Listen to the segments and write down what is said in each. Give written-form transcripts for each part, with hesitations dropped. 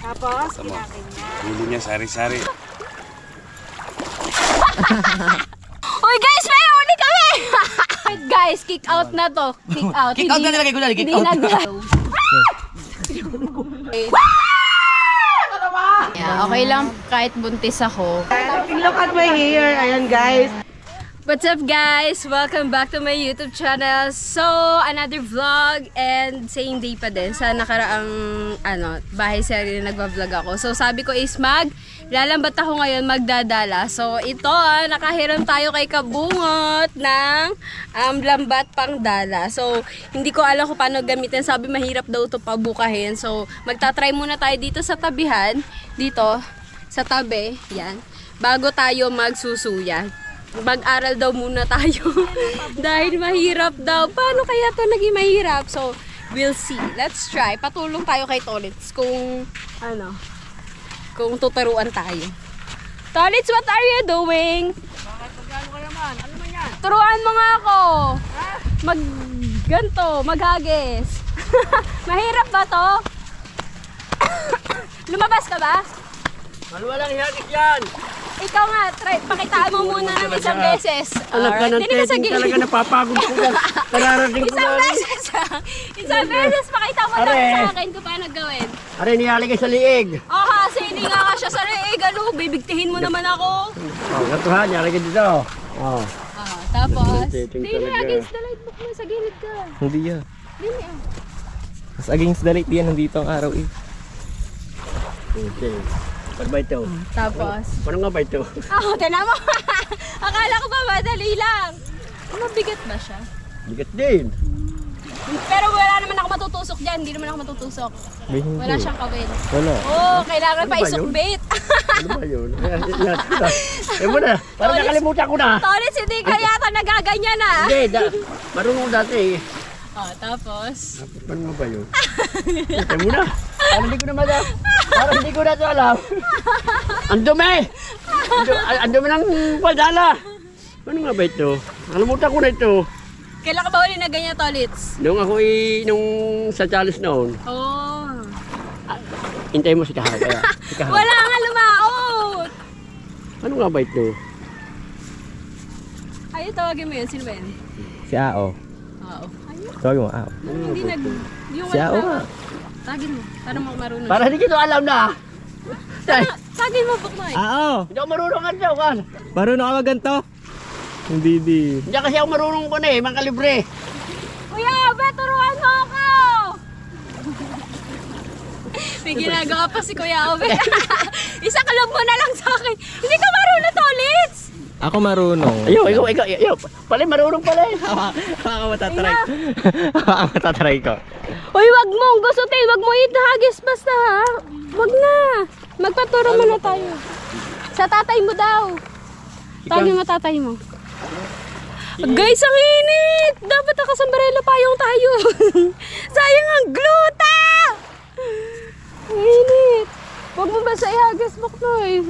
Tapos, kinakain niya. Huli niya, sari-sari. Uy guys, may huli kami! Guys, kick out na to. Kick out. Kick out na nilagay ko na. Kick out. Yeah, okay lang kahit buntis ako. Look at my hair. Ayan guys. What's up guys? Welcome back to my YouTube channel. So, another vlog and same day pa din sa nakaraang bahay serye na nagba-vlog ako. So, sabi ko is lalambat ako ngayon magdadala. So, ito nakahiram tayo kay Kabungot ng lambat pang dala. So, hindi ko alam kung paano gamitin. Sabi mahirap daw ito pabukahin. So, magta-try muna tayo dito sa tabihan. Dito, sa tabi. Yan. Bago tayo magsusuya. Mag-aral daw muna tayo dahil mahirap daw. Paano kaya to naging mahirap? So, we'll see. Let's try. Patulong tayo kay Tolits kung kung tuturuan tayo. Tolits, what are you doing? Bakit magkano ka naman? Ano man yan? Turuan mo nga ako. Maghagis. Mahirap ba to? Lumabas ka ba? Walang hiyagis yan. Ikaw nga, try, pakitaan mo muna ng isang beses. Anak ka ng testing talaga, napapagod ko ka. Kararating ko Isang na. beses. Isang beses, pakita mo lang sa akin kung paano gawin. Are, nilalagay sa liig. Kasi hindi nga ka siya sa leeg. Bibigtihin mo naman ako. Ito ha, nilalagay dito. Tapos, Testing hindi talaga. against the light book mo, sa gilid ka. Hindi yan. Hindi Mas against the light yan, nandito ang araw eh. Okay. Paano ba ito? Tapos, Paano nga ba ito? tinan mo. Akala ko ba madali lang. Mabigat ba siya? Bigat din. Pero wala naman ako matutusok dyan. Hindi naman ako matutusok. Wala siyang kawin. Wala. Kailangan pa ba yun? isukbit. Ano ba yun? Eh mo na, parang nakalimutan ko na. Tolits, hindi ka yata nagaganyan na. Hindi, marunong dati eh. Tapos, Paano ba yun? Eh mo na. Parang hindi ko na madam. Parang hindi ko na ito alam. Ang dumi! Ang dumi ng paldala. Ano nga ba ito? Nakalimutan ko na ito. kailan ka ba uli na ganyan, Tolits? Nung ako nung sa Charles noon, hintay mo si Kahaw. Wala nga lumaot! Ano nga ba ito? Ayun, tawagin mo yun. Sino ba yun? Si Ao. Oo. Ayun. Tawagin mo, Ao. Hindi yung Si Ao nga. Tagin mo. Para marunong. Para hindi ko ito alam na. Tagin mo, Buknoy. Ao! Hindi ako marunong nga ito. Kan. Marunong ka maganto? Hindi din. Hindi kasi ako marunong ko na eh, mga kalibre. Kuya Abe, turuan mo ako! May ginagawa pa si Kuya Abe. Isa kalab mo na lang sa akin. Hindi ka marunong, Tolits! Ako marunong. Ayaw. Pala marunong pala eh. Ako matatry. Ako matatry ko. Uy, wag mong gustutin. Wag mo ihagis basta ha. Wag na. Magpaturo mo na tayo. Sa tatay mo daw. Tawagin mo tatay mo. Guys, ang init! Dapat nakasombrero payong tayo. Sayang ang gluta! Ang init. Huwag mo basta ihagis, Buknoy.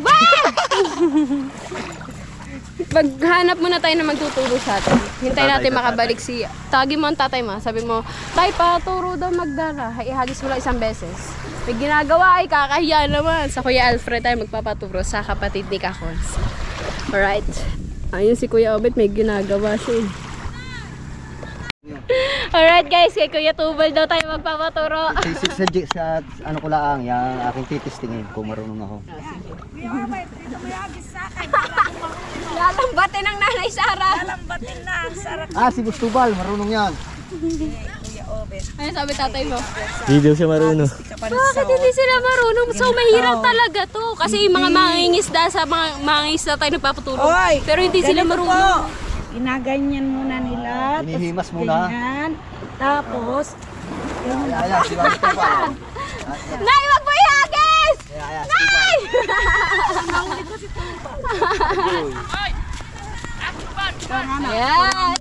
Maghanap muna tayo na magtuturo sa atin. Hintay natin makabalik si... Tawagin mo ang tatay mo. Sabi mo, tay, paturo daw magdala. Ihagis mo lang isang beses. May ginagawa ay kakahiya naman. Sa Kuya Alfred tayo magpapaturo sa kapatid ni Kakons. Alright. Ayun si Kuya Obet, may ginagawa siya eh. Alright guys, kay Kuya Tubal daw tayo magpapaturo. Sa ano ko lang, yung aking titistingin kung marunong ako. Lalambatin ng Nanay Sara. Lambatin na. Sarap. Si Bustubal, marunong yan. Ano sabi tatay mo? Hindi daw siya marunong. Bakit hindi sila marunong? So mahirap talaga to. Kasi yung mga mangingisda sa mga mangingisda tayo nagpapatulong. Oy, Pero hindi sila ganito marunong. po. Ginaganyan muna nila. Hinihimas tapos muna. ganyan. Tapos, Ayan, si Bustubal. Nay, wag mo ihagis! Nay! Ayan.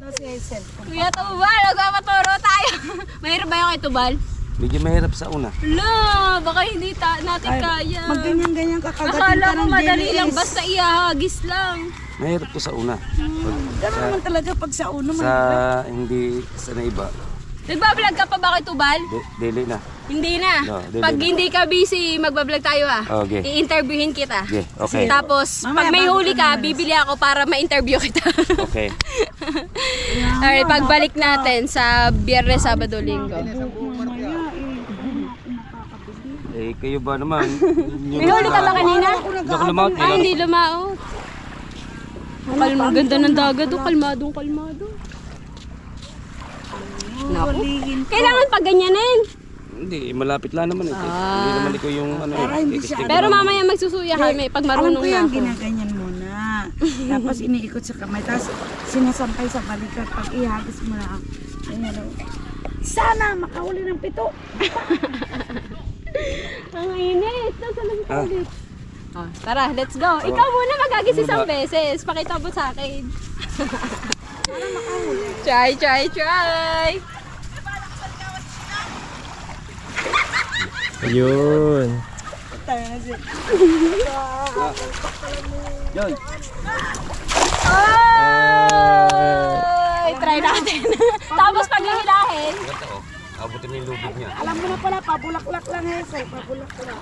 Kuya Tubal, magpapaturo tayo. Mahirap ba yung kay Tubal? Medyo mahirap sa una. Ala, baka hindi natin kaya. magganyan-ganyan kakagatin Akala ka ko ng madali lang, dilis. basta ihagis lang. Mahirap po sa una. Gano'n naman talaga pag sa uno. Sa hindi sa naiba. Nagbablog ka pa ba kay Tubal? Dili na. Hindi na. No, Pag hindi ka busy, magbablog tayo Okay. I-interviewin kita. Okay. Tapos, pag may huli ka, bibili ako para ma-interview kita. Okay. Alright, pagbalik natin sa Biyernes, Sabado, Linggo. Eh, kayo ba naman? May huli ka ba kanina? Hindi ako lumaut. Hindi lumaot. Ang ganda ng dagat, kalmadong-kalmado. Naku. Kailangan pag ganyanin. Hindi, malapit lang naman. Hindi naman ikaw yung ano. Pero mamaya magsusuya kami pag marunong Alam ko na yan, ako. ginaganyan muna. Tapos iniikot sa kamay. Tapos sinasampay sa balikat. Pag ihagis mo na. Ayan, sana makahuli ng pito. Ang init. Saan na ulit? Oh, tara, let's go. Ikaw muna magagis isang beses. Pakita mo sa akin. Try. Ayun. Yoy! Ay, try natin. Tapos pag hihilahin. Ganda oh. Abutin mo yung lubid niya. Alam mo na pala, pabulak-lak lang Hazel. Pabulak-lak.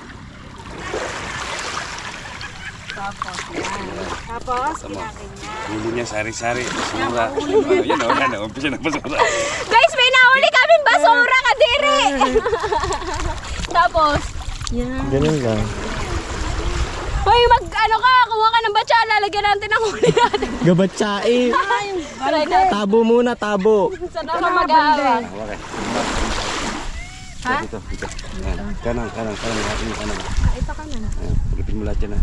Tapos, ginaganyan. Huli niya, sari-sari. Basura. Yan o, yan o. Umpisa na basura. Guys, may nahuli kaming basura, kadiri. Tapos, Ganun lang. hoy, kuha ka ng batsa, lalagyan natin ang huli natin. Gabatsae. Try natin. Tabo muna, tabo. Saan ako mag-aawak? Okay. Ha? Dito. Yan. Kanan. Atin yung kanan. Ito ka na. Ayan. Pagipin mo lahat yan ha.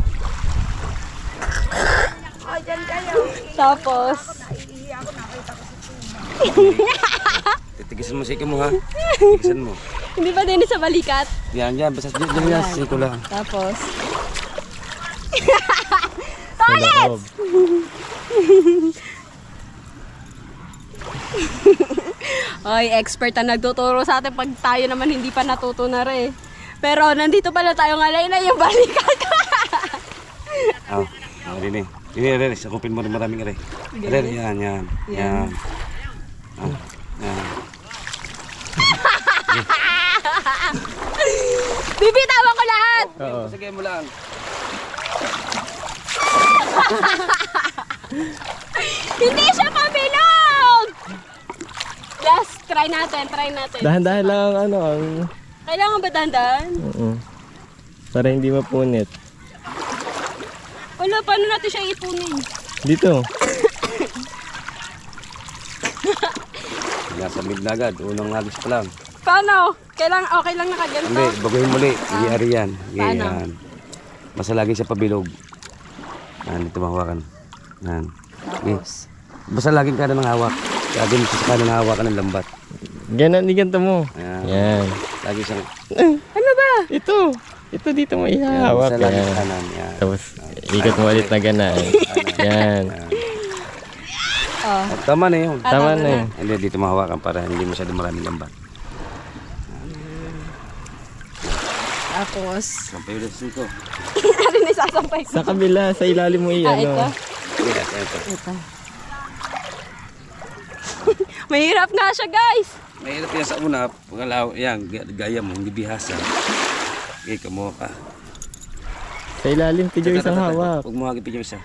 Tapos, Titigisan mo siko mo ha. Titigisan mo. hindi ba din sa balikat? Yan. Basta dyan siko lang. Tapos, Sa loob. Ay, expert na nagtuturo sa atin pag tayo naman hindi pa natuto na rin. Pero nandito pala tayo ngalay na yung balikat. Oh, rin eh. Rin, sakupin mo rin maraming rin. Rin, yan. Yan. Bibitawan ko lahat. Oo. Sige mo lang. Hindi siya pabilog! Last, try natin. Dahan-dahan lang ang ang... Kailangan ba dandan? Oo. Para hindi mapunit. Wala, paano natin siya ipunin? Dito. Nasa mid na agad. Unang hagis pa lang. Paano? Kailangan, okay lang nakaganto? Hindi, baguhin muli. Iyari yan. Paano? Yan. Basta lagi siya pabilog. Yan, dito mahawakan. Yan. Yes. Basta laging ka na ng hawak. Lagi mo sa kanan ng hawakan ng lambat. Ganon, ganito mo. Ayan. Yan. Lagi siyang... Ano ba? Ito dito mo Yan, ihahawak. basta lagi sa Yan. kanan. Yan. Tapos, ikot mo ulit na ganan. Yan. Oh. At tama na yun. Tama na yun. Hindi, dito mahawakan para hindi masyado maraming lambat. Tapos, Sampay ulit dito. ano na isasampay ko? Sa kabila, sa ilalim mo iyan. Ito. Yes, ito. Ito. Mahirap nga siya, guys. Mahirap yan sa una. Pagkalaw, yan, gaya mo, hindi bihasa. Okay, kamuha ka. Sa ilalim, ti Joyce ang hawak. Huwag mo hagipin yung isa.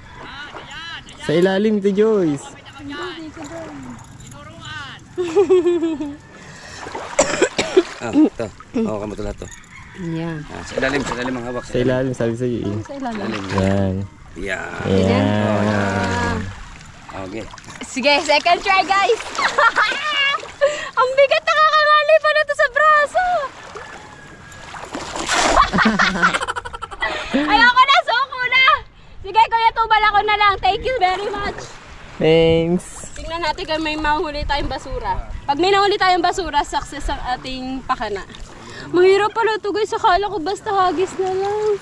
Sa ilalim, ti Joyce. Ito. Oo, kamuha ito lahat to. Yan. Sa ilalim ang hawak. Sa ilalim, sabi sa iyo. Sa ilalim. Yan. Yan. Yan. Okay. Sige, second try, guys. Ang bigat, nakakangali pa na to sa braso. Ayoko na, suko na. Sige, Kuya Tubal, ako na lang. Thank you very much. Thanks. Tingnan natin kung may mahuli tayong basura. Pag may nahuli tayong basura, success ang ating pakana. Mahirap pala ito, guys. Akala ko basta hagis na lang.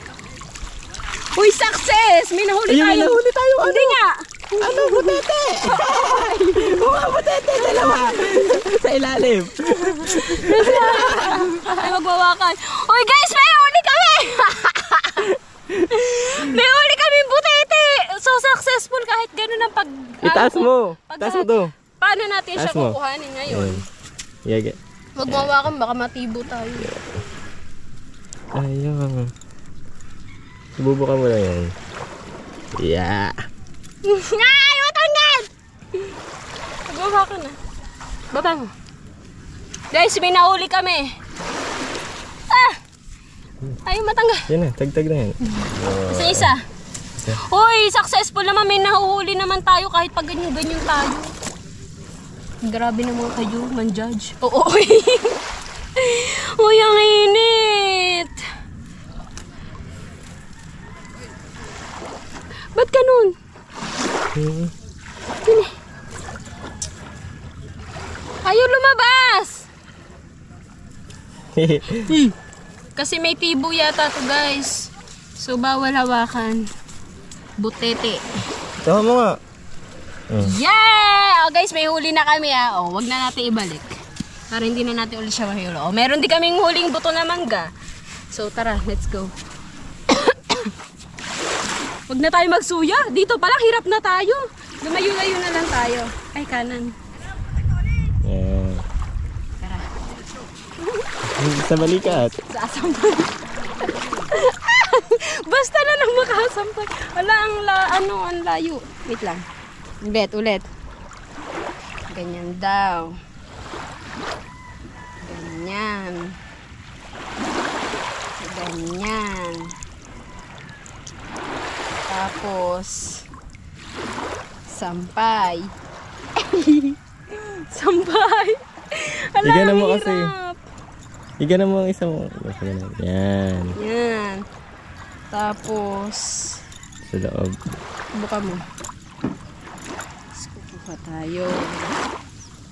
Uy, success! May nahuli Ayun, tayo. may nahuli tayo, ano? Hindi nga. Ano, butete? Mga butete, dalawa. Sa ilalim. Ay, magwawakan. Uy, guys! May huli kami! May huli kami butete! So, successful kahit ganun ang pag... Itaas mo. Taas mo to. Paano natin siya Taas mo. kukuhanin ngayon? Yaga. Magwawakan, baka matibo tayo. Ayun. Sububukan mo lang yan. Yeah. Ay! Matanggal! Baba ka na. Baba mo. Guys, may nahuli kami. Ah! Ay, matanggal. Yan na, tagtag na yan. Isa-isa. Uy, successful naman. May nahuhuli naman tayo kahit pag ganyan-ganyan tayo. Grabe naman kayo, man-judge. Oo, uy. Uy, ang init. Ba't ganun? Ayaw lumabas. Kasi may tibo yata to, guys. So, bawal hawakan. Butete. Tawa mo nga. Yeah! Oh, guys, may huli na kami, ah. Oh, wag na natin ibalik. Para hindi na natin ulit siya mahilo. Oh, meron din kaming huling buto na mangga. So, tara, let's go. Wag na tayo magsuya. Dito pala, hirap na tayo. Lumayo-layo na lang tayo. Ay, kanan. Yeah. Tara. Sa balikat. Sa asampay. Basta na lang makasampay. Wala, ang layo. Wait lang. Ulit. Ganyan daw. Ganyan. Tapos, sampay. Sampay. Ala, Iga na ang mo kasi. hirap. Iga na mo ang isa mo. Yan. Yan. Tapos, Sa loob. buka mo. Kukuha tayo.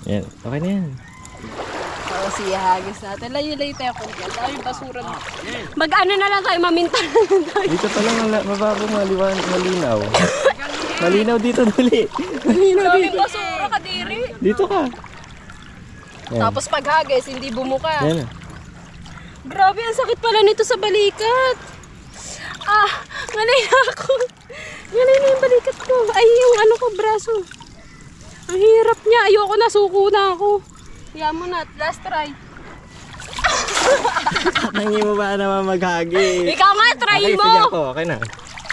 Yan. Okay na yan. Tapos ihagis natin. Layo-layo tayo kung dahil basura. Mag-ano na lang tayo, mamintal na lang tayo. Dito pa lang mababo malinaw. Malinaw dito dali. Grabe basura, kadiri. Dito ka. Yan. Tapos paghagis, hindi bumuka. Yan. Grabe, ang sakit pala nito sa balikat. Ah, ngalay na ako. Ngalay na yung balikat ko. Ay, yung ano ko, braso. Ang hirap niya. Ayoko na, suko na ako. Kaya mo na, last try. Nangi mo ba naman maghagi? Ikaw nga, try Okay, mo. sige ako. Okay na.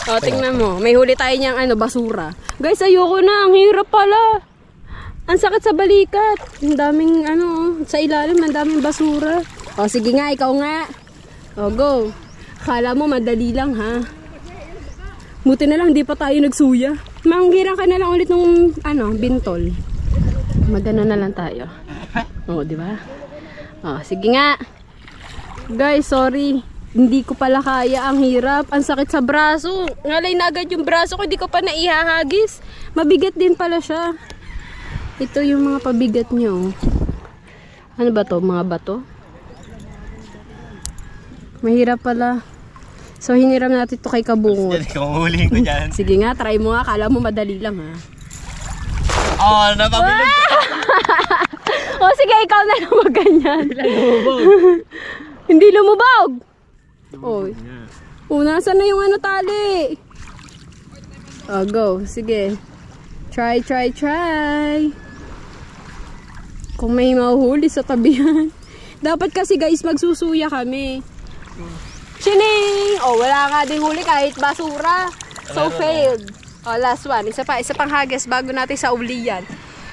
O, tingnan mo. May huli tayo niyang basura. Guys, ayoko na. Ang hirap pala. Ang sakit sa balikat. Ang daming, sa ilalim, ang daming basura. O, sige nga, ikaw nga. O, go. Akala mo, madali lang, ha? Buti na lang, di pa tayo nagsuya. Manggiran ka na lang ulit ng, bintol. Magano na lang tayo. O, di ba? O, sige nga. Guys, sorry. Hindi ko pala kaya, ang hirap. Ang sakit sa braso. Ngalay na agad yung braso ko, hindi ko pa naihahagis. Mabigat din pala siya. Ito yung mga pabigat nyo. Ano ba to? Mga bato? Mahirap pala. So, hiniram natin ito kay Kabungot. Kung huling ko dyan. Sige nga, try mo nga. Akala mo madali lang, ha? Oh, napabilog ko. O, sige, ikaw na lang magganyan. Hindi lumubog. Oh, nasan na yung tali? Oh, go. Sige. Try. Kung may mahuhuli sa tabihan. Dapat kasi guys, magsusuya kami. Chining! Oh, wala nga din huli kahit basura. So, failed. Oh, last one. Isa pang hagis bago natin sa ulian.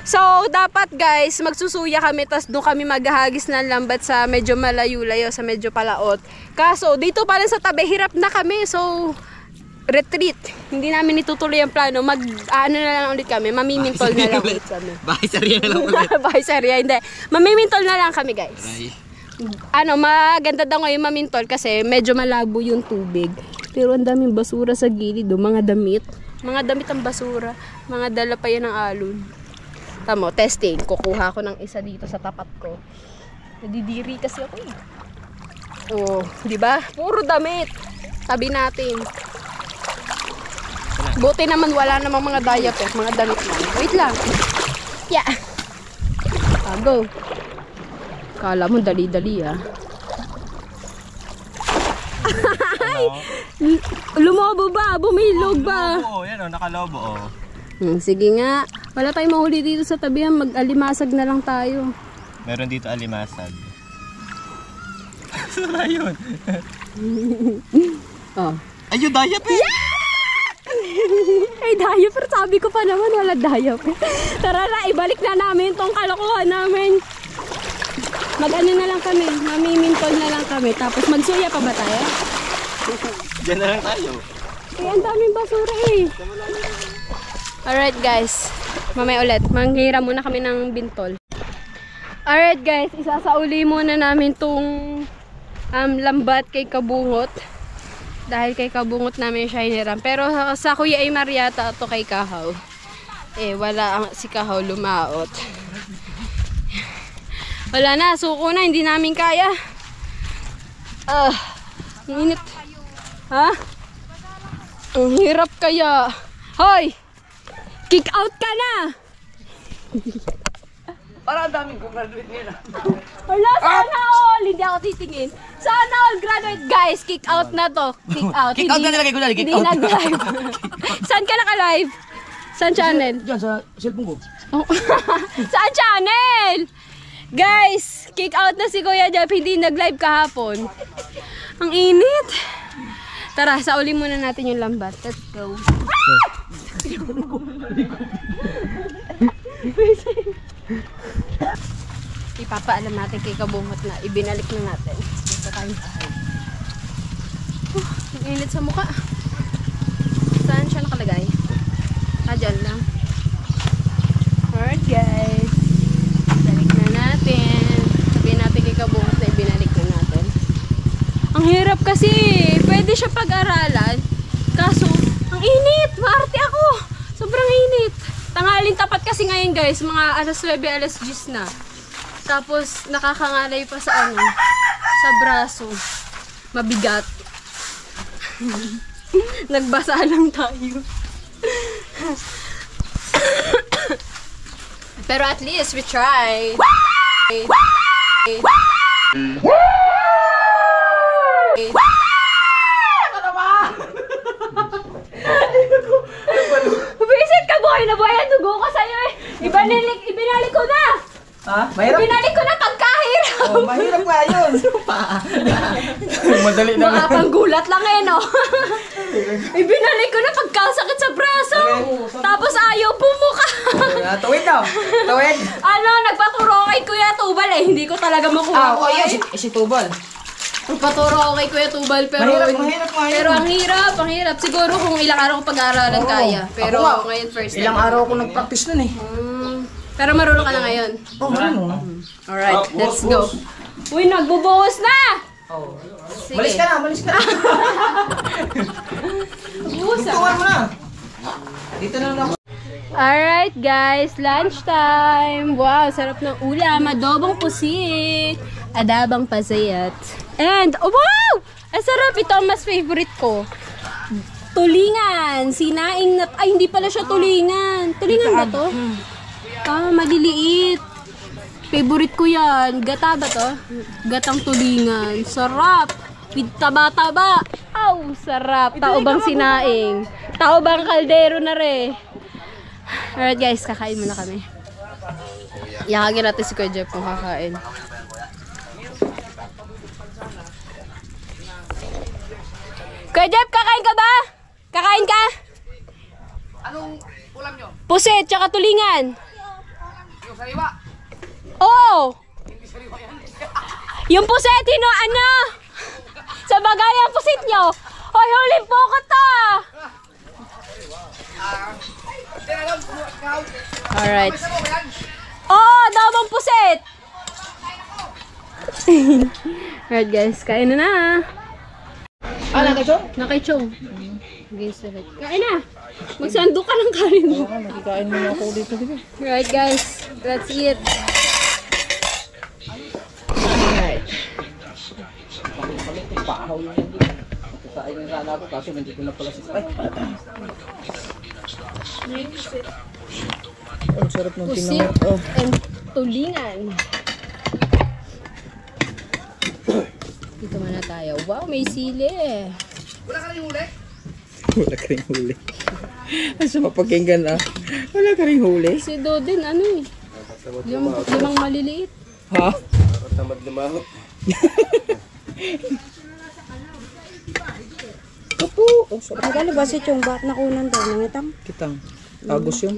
So, dapat guys, magsusuya kami, tas doon kami maghahagis ng lambat sa medyo malayo-layo, sa medyo palaot. Kaso, dito pa rin sa tabi, hirap na kami. So, retreat. Hindi namin itutuloy ang plano. Na lang ulit kami. Mamimintol na lang ulit kami. Bahay sarya na lang ulit. Bahay sarya, hindi. Mamimintol na lang kami, guys. Maganda daw ngayon mamintol kasi medyo malabo yung tubig. Pero ang daming basura sa gilid, mga damit. Mga damit ang basura. Mga dala pa yan ng alon. Tamo, testing. Kukuha ko ng isa dito sa tapat ko. Nadidiri kasi ako eh. Oh, di ba? Puro damit. Tabi natin. Buti naman wala namang mga diaper, mga damit lang. Wait lang. Yeah. Go. Kala mo dali-dali Lumobo ba? Bumilog ba? Oo, yan o, nakalobo o. Sige nga. Wala tayong mahuli dito sa tabihan. Mag-alimasag na lang tayo. Meron dito alimasag. Sura yun. Oh. Ayun, diaper! Ay, diaper. Sabi ko pa naman, wala diaper. Tara na, ibalik na namin tong kalokohan namin. Mag-ano na lang kami, mamimintol na lang kami. Tapos magsuya pa ba tayo? Diyan na lang tayo. Eh, ang daming basura eh. Alright guys, mamaya ulit. Manghiram muna kami ng bintol. Alright guys, isasauli muna namin tong lambat kay Kabungot. Dahil kay Kabungot namin siya hiniram. Pero sa Kuya Aymar yata ito kay Kahaw. Eh, wala si Kahaw lumaot. Wala na, suko na, hindi namin kaya. Ang init. Ha? Ang hirap kaya. Hoy! Kick out ka na! Para ang daming graduate nila. Wala, sana all! Hindi ako titingin. Sana all graduate. Guys, kick out na to. Kick out. Kick out na nilagay ko na, kick Hindi out. nag-live. Saan ka naka-live? Saan channel? Diyan sa cellphone ko. Oh. Saan channel? Guys, kick out na si Kuya Jeff. Hindi nag-live kahapon. Ang init. Tara, sauli muna natin yung lambat. Let's go. Ipapaalam natin kay Kabungot na ibinalik na natin. Basta tayong bahay. Ang init sa mukha. Saan siya nakalagay? Dyan lang. Alright guys. Balik na natin. Sabihin natin kay Kabungot na ibinalik na natin. Ang hirap kasi. Pwede siya pag-aralan. Kaso, ang init. Maarte ako. Sobrang init. Tanghalin tapat kasi ngayon guys. Mga alas 9, alas 10 na. Tapos, nakakangalay pa sa ano. Sa braso. Mabigat. Nagbasa lang tayo. Pero at least we tried. Visit ka boy! Nabuhay ang dugo ko sa'yo eh! Ibinalik ko na! Ha? Mahirap? Ibinalik ko na pagkahirap! Oh, mahirap nga yun. Madali na. Mga panggulat lang eh no? Ibinalik ko na pagkasakit sa braso! Tapos ayaw bumuka! Tuwid daw. Tuwid. Ano, nagpaturo kay Kuya Tubal eh. Hindi ko talaga makuha ko eh. Si Tubal. Nagpaturo ako kay Kuya Tubal pero Mahirap nga yun. pero ang hirap. Siguro kung ilang araw ko pag-aaralan kaya. Pero Ako nga, ngayon first time. Ilang araw ako nag-practice nun eh. Pero marunong ka na ngayon. Oh, marunong. Alright, let's go. Uy, nagbubuhos na! Sige. Malis ka na. Buhos ah. Tuwan mo na. Dito na lang ako. Alright guys, lunchtime. Wow, sarap ng ulam. Adobong pusit. Adabang pasayat. And, oh, wow! Ang sarap. Ito ang mas favorite ko. Tulingan. Sinaing na... Ay, hindi pala siya tulingan. Tulingan ba to? Ah, maliliit. Favorite ko yan. Gata ba to? Gatang tulingan. Sarap. With taba-taba. Aw, sarap. Tao bang sinaing? Tao bang kaldero na re? Alright guys, kakain muna kami. Yakagin natin si Kuya Jeff kung kakain. Kuya Jeff, kakain ka ba? Kakain ka? Anong ulam nyo? Puset, tsaka tulingan. Yung sariwa. Oo! Yung puset, ano? Sa bagay ang puset nyo. Hoy, huling po ko to! Alright. Oo, damang puset! Alright guys, kain na na. Nakachong? Nakaichong. Kain na. Magsando ka ng kanin mo. Nakikain mo na ako dito. Alright guys, let's eat. Alright. Pahaw yun yan dito. Kain na sana ako kaso nandito na pala si Ang sarap ng Pusit and tulingan. Dito muna tayo. Wow, may sili. Wala ka rin huli? Wala ka rin huli. Ang sama pakinggan ah. Wala ka rin huli. Si Dodin, ano eh. Limang maliliit. Ha? Tamad lumahot. Opo. Oh, sarap. Nagali ba si Chong? Bakit nakunan daw? Nangitang? Kitang. Agos yun.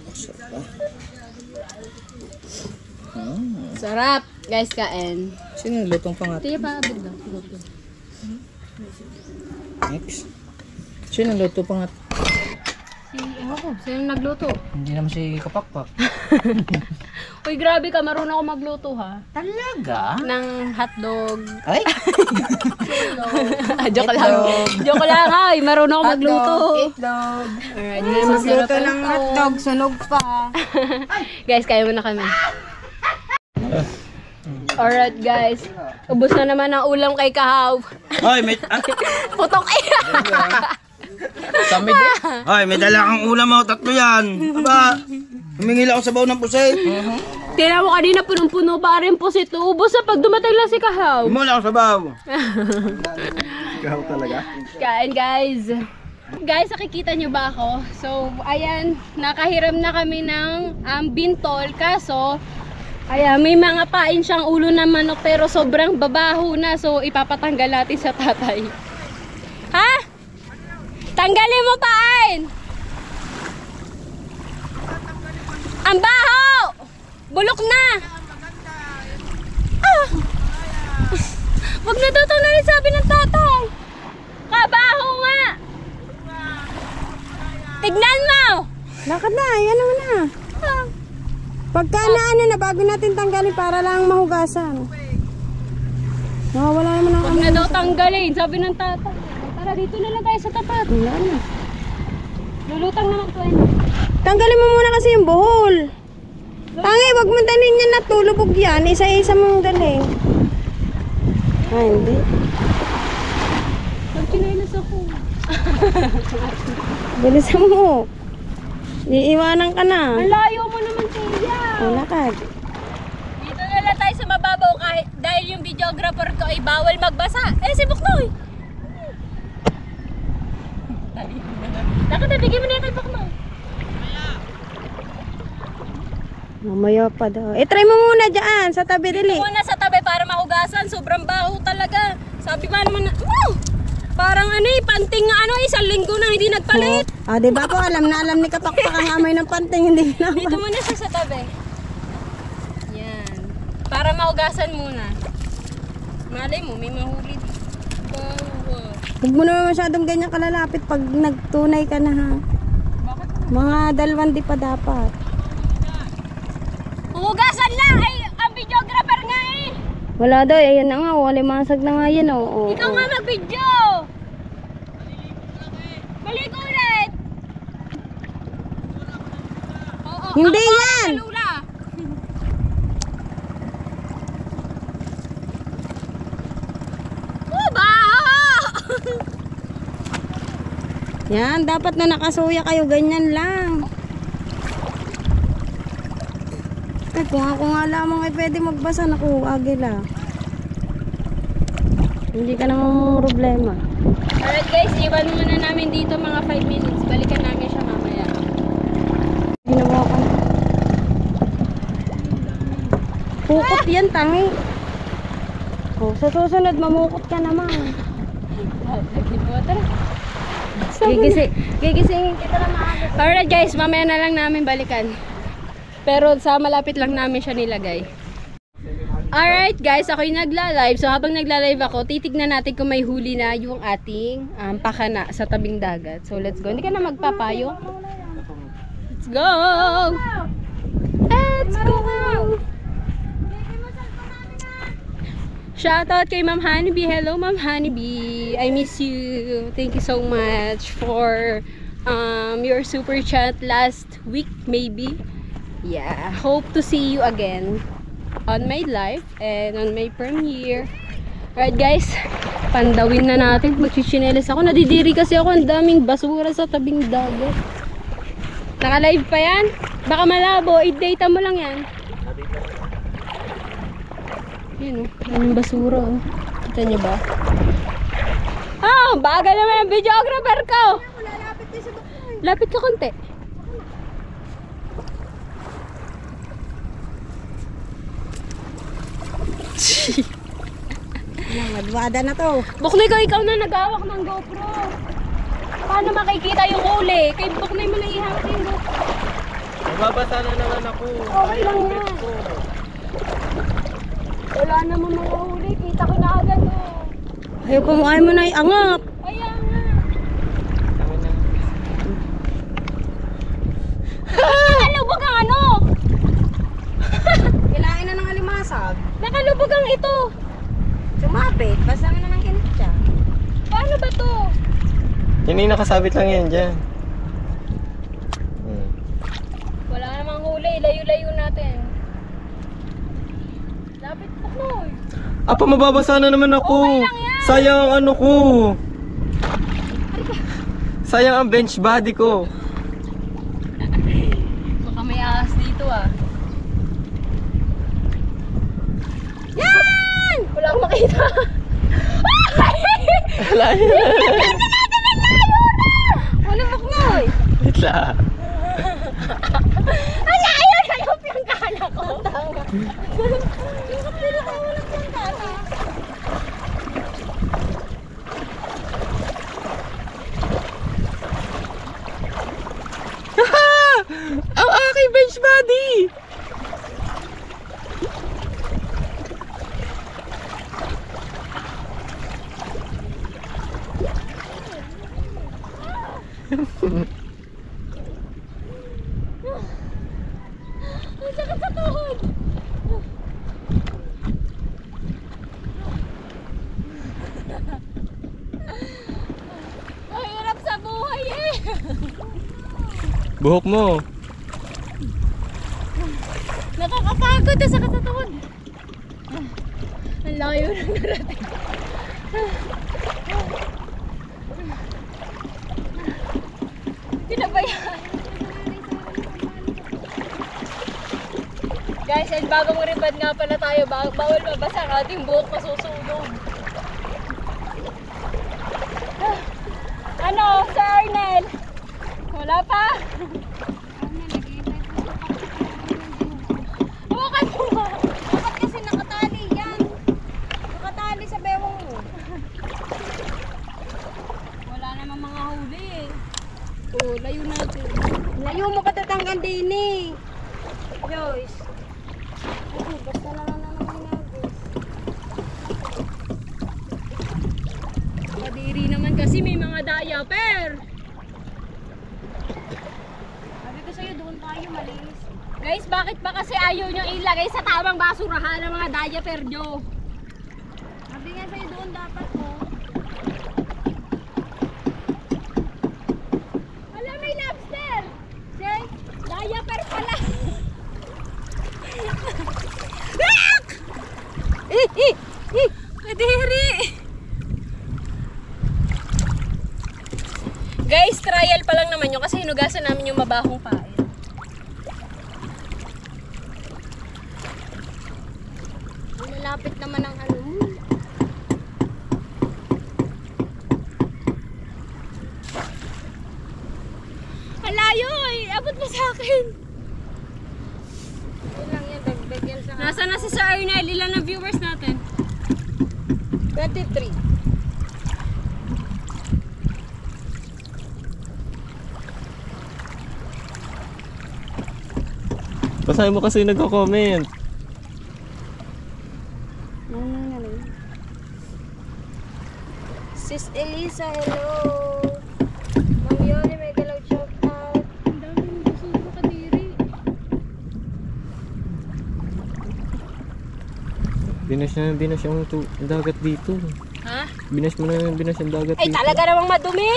Oh, sarap ah. Sarap! Guys, kain. Sino yung lutong pangat? Tiya pa, abig daw. Next. Sino yung luto pangat? Ewan ko, sino nagluto? Hindi naman si Kapakpak. Uy, grabe ka, marunong ako magluto ha. Talaga? Ng hotdog. Ay! Joke lang. Joke lang ha, uy, marunong ako magluto. Itlog. Alright, masarap ng hotdog, sunog pa. Guys, kaya mo na kami. Alright guys, ubos na naman ang ulam kay Kahaw. Hoy, may Putok eh! Kami din. Hoy, may dala kang ulam mo, 3 yan. Aba, humingil ako sa baw ng pusit. Tira mo kanina punong-puno pa rin po ito. Ubos na pag dumating lang si Kahaw. Humula ako sa baw. Ikaw talaga. Kain guys. Guys, nakikita nyo ba ako? So, ayan, nakahiram na kami ng bintol. Kaso, ayan, may mga pain siyang ulo ng manok pero sobrang babaho na. So, ipapatanggal natin sa tatay. Ha? Tanggalin mo pain! Ang baho! Bulok na! Ah! Huwag na daw tanggalin, sabi ng tatay. Kabaho nga! Tignan mo! Lakad na, yan naman na. Ah. Pagka na na, bago natin tanggalin para lang mahugasan. Nawawala naman ang Huwag na daw tanggalin, sabi ng tatay. Tara, dito na lang tayo sa tapat. Wala na. Lulutang naman to eh. Tanggalin mo muna kasi yung buhol. Tangi, wag mo dalhin yan na tulubog yan. Isa-isa mong dalhin. Ay, hindi. Pagkinailas ako. Bilisan mo. Iiwanan ka na. Ang layo mo naman, Tia. O, lakad. Dito na lang tayo sa mababaw kahit dahil yung videographer ko ay bawal magbasa. Eh, si Buknoy! Lakad na, bigyan mo na yung Buknoy. Mamaya pa daw. Try mo muna dyan, sa tabi dili. Muna sa tabi para mahugasan. Sobrang baho talaga. Sabi ba naman na, wow! Parang ano eh, panting nga ano, 1 linggo na hindi nagpalit. Ah, di ba po, alam na alam ni Kapakpak ang amay ng panting, hindi na. Dito muna siya sa tabi. Yan. Para mahugasan muna. Malay mo, may mahuli dito. Wow. Huwag mo naman masyadong ganyan kalalapit pag nagtunay ka na ha. Mga 2 di pa dapat. Huhugasan na! Ay, ang videographer nga eh! Wala daw, ayan na nga, walimasag na nga yan. Oh. Ikaw nga mag-video! Maligo ulit! Oo, Hindi ako yan! Lula. Baho! Yan, dapat na nakasuya kayo, ganyan lang. Ay, kung ako nga lamang ay pwede magbasa, naku, agila. Hindi ka namang problema. Alright guys, iwan muna namin dito mga 5 minutes. Balikan namin siya mamaya. Ginawa ka na. Pukot yan, tangi. Oh, sa susunod, mamukot ka naman. Gigisingin kita na maaga. Alright guys, mamaya na lang namin balikan. Pero sa malapit lang namin siya nilagay. Alright guys, ako'y nagla-live. So habang nagla-live ako, titignan natin kung may huli na yung ating pakana sa tabing dagat. So let's go. Hindi ka na magpapayo. Let's go! Let's go! Shoutout kay Ma'am Honeybee. Hello Ma'am Honeybee. I miss you. Thank you so much for your super chat last week maybe. Yeah, hope to see you again on my live and on my premiere. Alright guys, pandawin na natin. Magchichinelas ako. Nadidiri kasi ako. Ang daming basura sa tabing dagat. Naka-live pa yan? Baka malabo. I-data mo lang yan. Yun o. Daming basura o. Kita nyo ba? Ah, bagal naman ang videographer ko. Lapit ka konti. Madwada na to. Buknoy ko, ikaw na nag-awak ng GoPro. Paano makikita yung huli? Kay Buknoy mo na ihawak yung GoPro. Mababasa na naman ako. Okay lang yan. Wala naman mga huli. Kita ko na agad oh. Ayaw mo na iangat. Kaya nga. Nakalubog ang ano? Kilain na ng alimasag. Nakalubog ang ito. Sumapit. Basta na ng kinit siya. Paano ba to? Yan yung nakasabit lang yan dyan. Wala namang huli. Layo-layo natin. Lapit Buknoy. Apa, mababasa na naman ako. Okay lang yan. Sayang ang ano ko. Sayang ang bench body ko. Baka may ahas dito ah. Yan! Wala akong makita. Wala yan. Wala Buknoy. Wait lang. Ang layo na yung pinangkala ko. Tanga. Ang aking bench body. Ang sakit sa tuhod. Ang hirap sa buhay eh. Buhok mo. Nakakapagod na sakit sa tuhod. Ang layo na narating. Pinabayaan. Guys, and bagong ribad nga pala tayo. Bawal mabasa ang ating buhok masusunog. Ano, Sir Arnel? Wala pa? Bukan mo nga. Bakit kasi nakatali yan? Nakatali sa bewang mo. Wala namang mga huli eh. Oh, layo natin. Layo mo katatanggal din eh. Joyce. Ay, basta na lang naman hinagos. Kadiri naman kasi may mga diaper. Sabi ko sa'yo, doon tayo malinis. Guys, bakit ba kasi ayaw nyo ilagay sa tamang basurahan ng mga diaper nyo? Sabi nga sa'yo, doon dapat mo. Wala, may lobster! Say, diaper pala! Kadiri! Guys, trial pa lang naman yun kasi hinugasan namin yung mabahong pain. Malapit naman ang ano mo. Alayo eh! Abot mo sa akin! Yun lang yan, dagdag yan sa Nasaan na si Sir Arnel? Ilan na viewers natin? 23. Basahin mo kasi nagko-comment. Sis Elisa, hello. Ma'am Yoli, may galaw shout out. Ang daming busugo kadiri. Binas yung dagat dito. Ha? Binas mo na yung dagat Ay, dito. talaga namang madumi!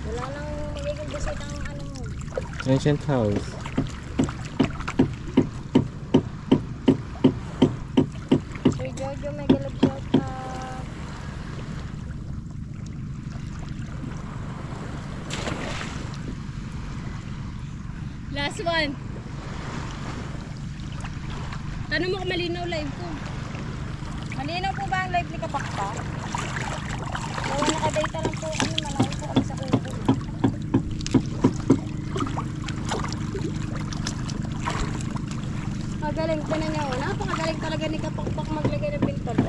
Wala nang magiging design ang ano mo. Ancient house. Sir Jojo, may galaw shout out. Last one. Tanong mo kung malinaw live ko. Malinaw po ba ang live ni Kapakpa? Wala nakadata lang po. Ano, malayo po kami sa kuko. Magaling pa na niya. Napakagaling talaga ni Kapakpak maglagay ng pintor.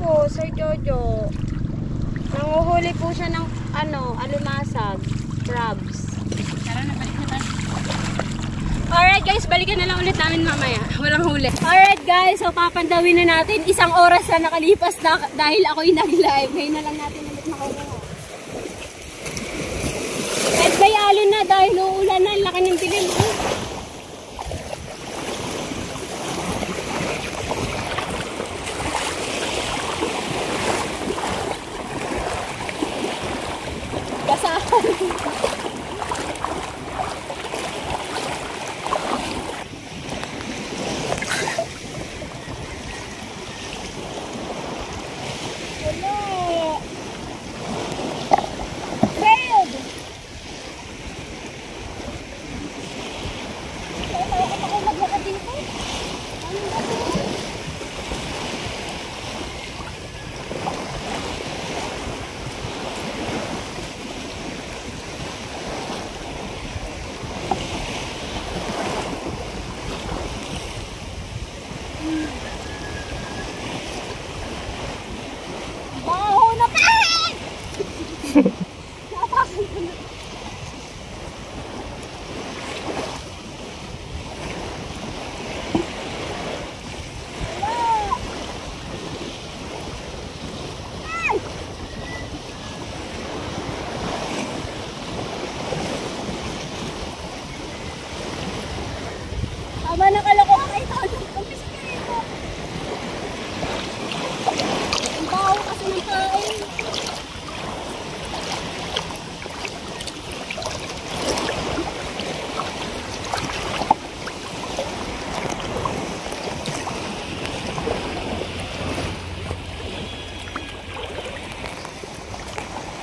po, Sir Jojo. Nanguhuli po siya ng alimasag, crabs. Tara na, balik na tayo. Alright guys, balikan na lang ulit namin mamaya. Walang huli. Alright guys, so papandawin na natin. Isang oras na nakalipas na dahil ako'y nag-live. Ngayon na lang natin ulit makukuha. Kahit may alon na dahil uulan na, laki ng dilim. Basahan. Tama na kalako. Ay, umpisa ka rito. Ang baho kasi ng kain.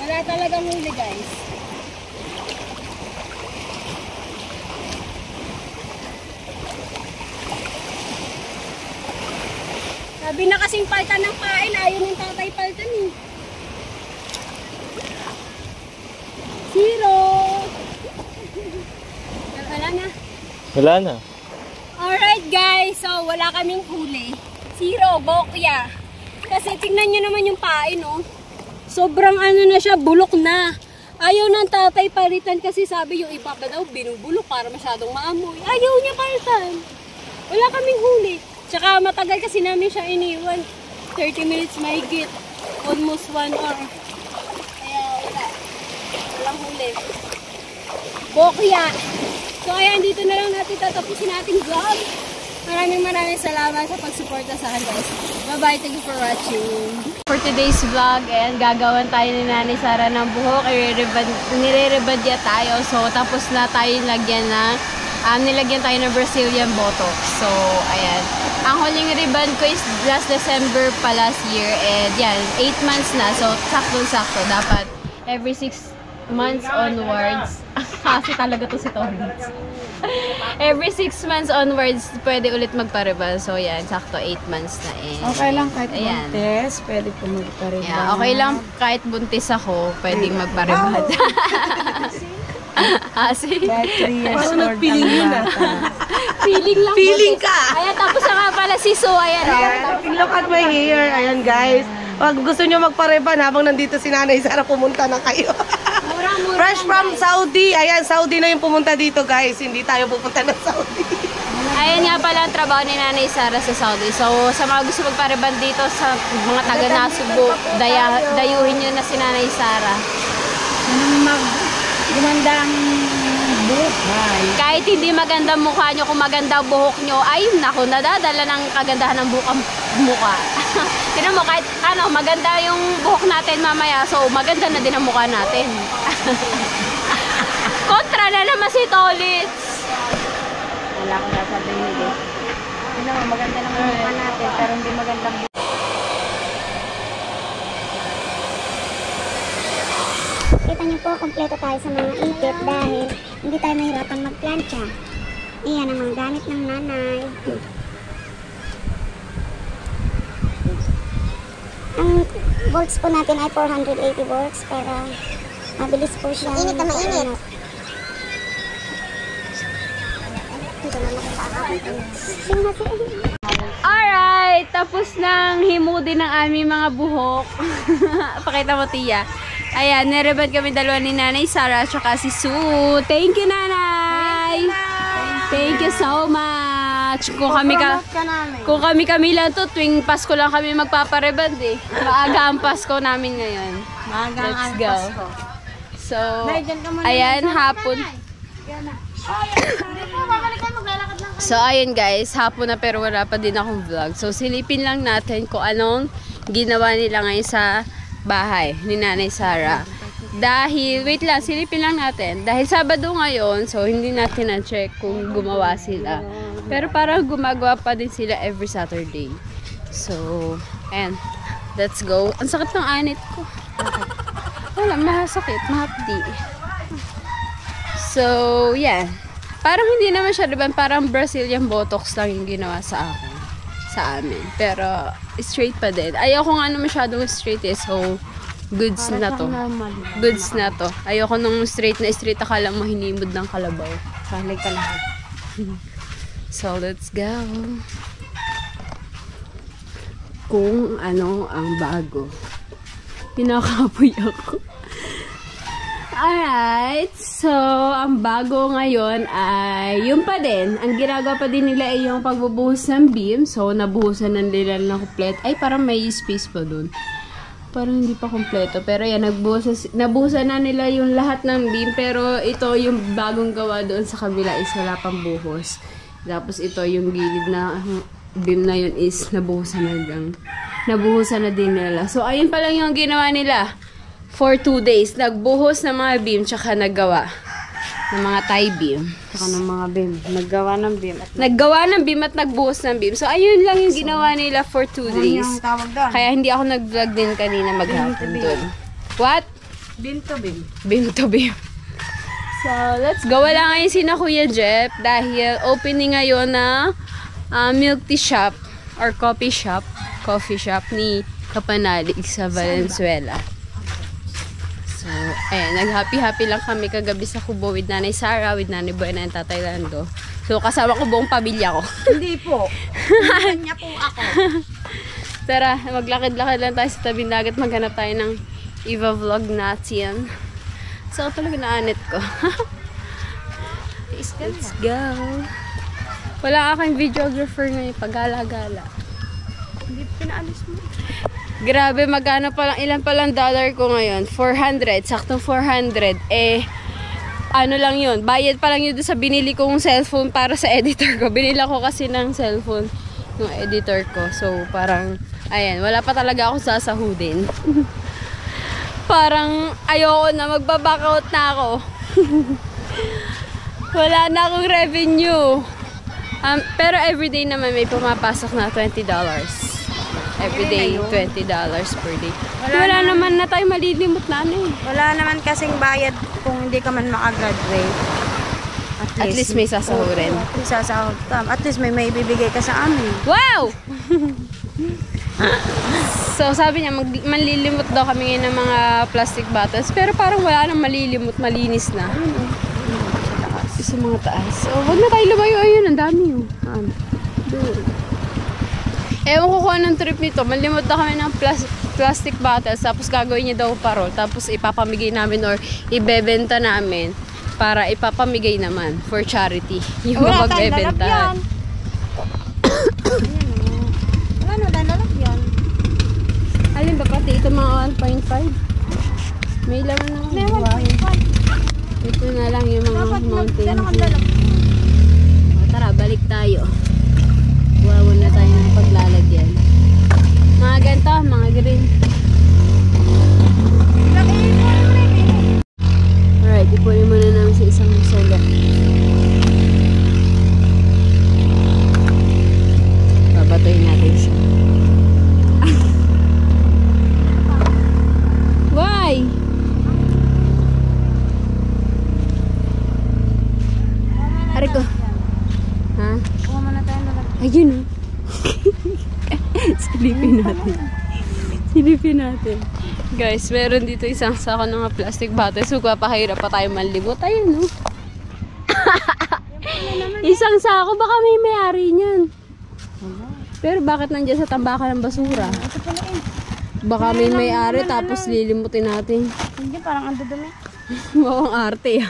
Wala talagang huli guys. Sabi na kasing paltan ng kain, ayaw ng tatay paltan eh. Zero! Wala na. Wala na. Alright guys, so wala kaming huli. Zero, bokya. Kasi tingnan nyo naman yung pain oh. Sobrang ano na siya, bulok na. Ayaw ng tatay palitan kasi sabi yung iba ba daw binubulok para masyadong maamoy. Ayaw niya palitan. Wala kaming huli. Tsaka matagal kasi namin siya iniwan. 30 minutes mahigit. Almost 1 hour. Kaya wala. Walang huli. Bokya. So ayan, dito na lang natin tatapusin nating vlog. Maraming salamat sa pagsuporta sa akin guys. Bye-bye. Thank you for watching. For today's vlog, ayan, gagawan tayo ni Nanay Sara ng buhok. Nire-rebadya tayo. So tapos na tayo nilagyan tayo ng Brazilian Botox. So, ayan. Ang huling ribbon ko is last December pa last year. And yan, 8 months na. So, sakto-sakto. Dapat every 6 months onwards. Kasi talaga to si Tolitz. Every 6 months onwards, pwede ulit magpa-ribbon. So, yan. Sakto 8 months na eh. Okay lang kahit Ayan. buntis, pwede po magpa-ribbon. Yeah, okay lang kahit buntis ako, pwedeng magpa-ribbon. Sige. Kahit 3 years Parang old nagpiling ang mo na. bata. Feeling lang. Feeling ka! Ayan, tapos na nga pala si Sue. Ayan. Look at my hair. Ayan guys. Pag gusto nyo magpa-reban habang nandito si Nanay Sara, pumunta na kayo. Mura-mura. Fresh from Saudi. Ayan, Saudi na yung pumunta dito guys. Hindi tayo pupunta ng Saudi. Ayan nga pala ang trabaho ni Nanay Sara sa Saudi. So, sa mga gusto magpa-reban dito sa mga taga-Nasubo, dayuhin nyo na si Nanay Sara. Gumanda ang buhay. Kahit hindi maganda mukha nyo, kung maganda buhok nyo, ay naku, nadadala ng kagandahan ng mukha. Tignan mo, kahit ano, maganda yung buhok natin mamaya, so maganda na din ang mukha natin. Kontra na naman si Tolitz. Wala akong sasabihin eh. Ano, maganda lang ang mukha natin, pero hindi magandang buhay. Kita niyo po, kompleto tayo sa mga ipit dahil hindi tayo mahirapan magplancha. Iyan ang mga gamit ng nanay. Ang bolts po natin ay 480 volts pero mabilis po siya. Mainit na mainit. Ito na nakita ako. Alright, tapos nang himudi ng aming mga buhok. Pakita mo, Tia. Ayan, nireban kami dalawa ni Nanay Sarah at saka si Sue. Thank you, Nanay! Thank you so much! Kung kami lang to, tuwing Pasko lang kami magpapareband eh. Maaga ang Pasko namin ngayon. Let's go. So, ayan, hapon. So, ayun guys, hapon na pero wala pa din akong vlog. So, silipin lang natin kung anong ginawa nila ngayon sa bahay ni Nanay Sarah. Dahil, wait lang, silipin lang natin. Dahil Sabado ngayon, so hindi natin na-check kung gumawa sila. Pero parang gumagawa pa din sila every Saturday. So, and let's go. Ang sakit ng anit ko. Wala, masakit, mahapdi. So, yeah. Parang hindi naman siya, diba? Parang Brazilian Botox lang yung ginawa sa akin. Sa amin. Pero, straight pa din. Ayoko nga naman masyadong straight eh. So, goods na to. Goods na to. Ayoko nung straight na straight. Akala mo hinimod ng kalabaw. Kalay ka lang. So, let's go. Kung ano ang bago. Pinakapoy ako. Alright, so ang bago ngayon ay yung pa din. Ang ginagawa pa din nila ay yung pagbubuhos ng beam. So nabuhusan na nila ng kompleto. Ay parang may space pa dun. Parang hindi pa kompleto. Pero yan, nabuhusan na nila yung lahat ng beam. Pero ito yung bagong gawa doon sa kabila is wala pang buhos. Tapos ito yung gilid na beam na yun is nabuhusan na din nila. So ayun pa lang yung ginawa nila. For 2 days, nagbuhos ng mga beam tsaka naggawa ng mga tie beam. Saka ng mga beam. Naggawa ng beam. Naggawa ng beam at nagbuhos ng beam. So, ayun lang yung ginawa nila for 2 days. Kaya hindi ako nag-vlog din kanina maghapon doon. What? Beam to beam. Beam to beam. So, let's go. Wala ngayon si na Kuya Jeff dahil opening ngayon na milk tea shop or coffee shop ni Kapanalig sa Valenzuela. So, ayan, nag-happy-happy lang kami kagabi sa Kubo with Nanay Sarah, with Nanay Buena and Tatay Lando. So, kasama ko buong pamilya ko. Hindi po. Kanya po ako. Tara, maglakad-lakad lang tayo sa tabing dagat. Maghanap tayo ng Eva vlog natin. So, talaga naanit ko. Let's go. Wala aking videographer ngayon. Pagala-gala. Hindi pinaalis mo. Grabe, magkano pa lang, ilan pa lang dollar ko ngayon? 400, saktong 400. Eh, ano lang yun, bayad pa lang yun sa binili kong cellphone para sa editor ko. Binila ko kasi ng cellphone ng editor ko. So, parang, ayan, wala pa talaga ako sasahudin. Parang, ayoko na, magbaback out na ako. Wala na akong revenue. Pero everyday naman may pumapasok na $20. Everyday, $20 per day. Wala naman na tayo malilimot na ano eh. Wala naman kasing bayad kung hindi ka man makagraduate. At least may sasahurin. At least may bibigay ka sa amin. Wow! So, sabi niya, manlilimot daw kami ngayon ng mga plastic bottles. Pero parang wala nang malilimot, malinis na. Sa mga taas. So, wag na tayo lumayo. Ayun, ang dami yun. Doon. Ewan ko kung anong trip nito. Malimot na kami ng plastic bottles. Tapos gagawin niya daw parol. Tapos ipapamigay namin or ibebenta namin. Para ipapamigay naman for charity. Yung mga magbebenta. Wala na tayong lalagyan. Alin ba pati ito mga 1.5? May laman na May 1.5. Ito na lang yung mga mountain view. Tara, balik tayo. Wawan na tayo ng paglalagyan. Mga ganito, mga green. Alright, ipunin muna namin sa isang solar. Babatoyin natin siya. Why? Ari ko. Ha? Kuha mo na tayo lalagyan. Ayun. Silipin natin. Silipin natin. Guys, meron dito isang sako ng mga plastic bottles. So, papahirap pa tayo malimot. Ayun, no? Isang sako. Baka may may-ari niyan. Pero bakit nandiyan sa tambakan ng basura? Baka may may-ari tapos lilimutin natin. Hindi, parang ang dudumi. Mukhang arte.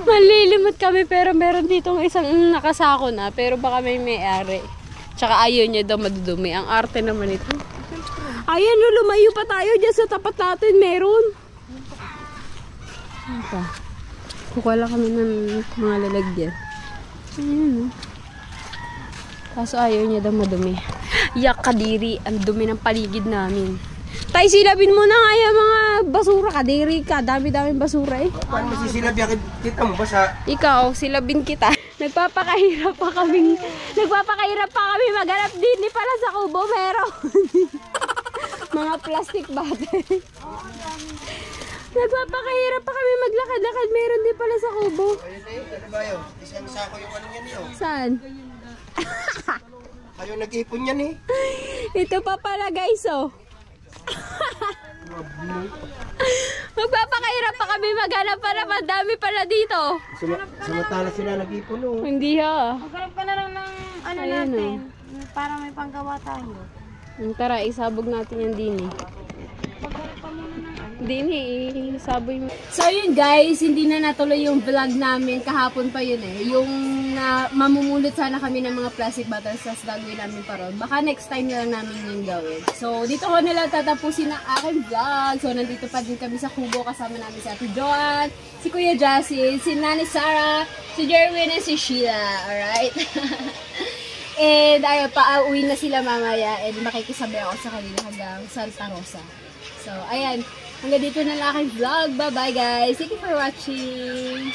Malilimot kami pero meron ditong isang nakasako na pero baka may may-ari. Tsaka ayaw niya daw madudumi. Ang arte naman ito. Ayan, lumayo pa tayo dyan sa tapat natin. Meron. Ito. Kukuha lang kami ng mga lalagyan. Ayan. Kaso ayaw niya daw madumi. Yak kadiri. Ang dumi ng paligid namin. Tay, silabin mo na nga yung mga basura. Kadiri ka. Dami-daming basura eh. Paano masisilab yan? Kita mo ba sa... Ikaw, silabin kita. Nagpapakahirap pa kami maghanap din. Di pala sa kubo meron. Mga plastic bottle. Nagpapakahirap pa kami maglakad-lakad. Meron din pala sa kubo. Ano ba yun? Isang sako yung ano yan yun. Saan? Kayo nag-ipon yan eh. Ito pa pala guys oh. Magpapakahirap pa kami maghanap para madami pala dito. Samantala sila nag-ipon oh. Hindi ha. Maghanap ka na lang ng ano Ayan, natin. Para may panggawa tayo. Tara, isabog natin yung dini. Dini, isaboy mo. So yun guys, hindi na natuloy yung vlog namin. Kahapon pa yun eh. Yung mamumulot sana kami ng mga plastic bottles tas gagawin namin pa ron. Baka next time na lang namin yung gawin. So dito ko nila tatapusin ang aking vlog. So nandito pa din kami sa kubo. Kasama namin si Ate Joan, si Kuya Jassy, si Nani Sarah, si Jerwin, and si Sheila. Alright? And ayun, pauwi na sila mamaya. And makikisabay ako sa kanila hanggang Santa Rosa. So ayan, hanggang dito na lang aking vlog. Bye bye guys. Thank you for watching.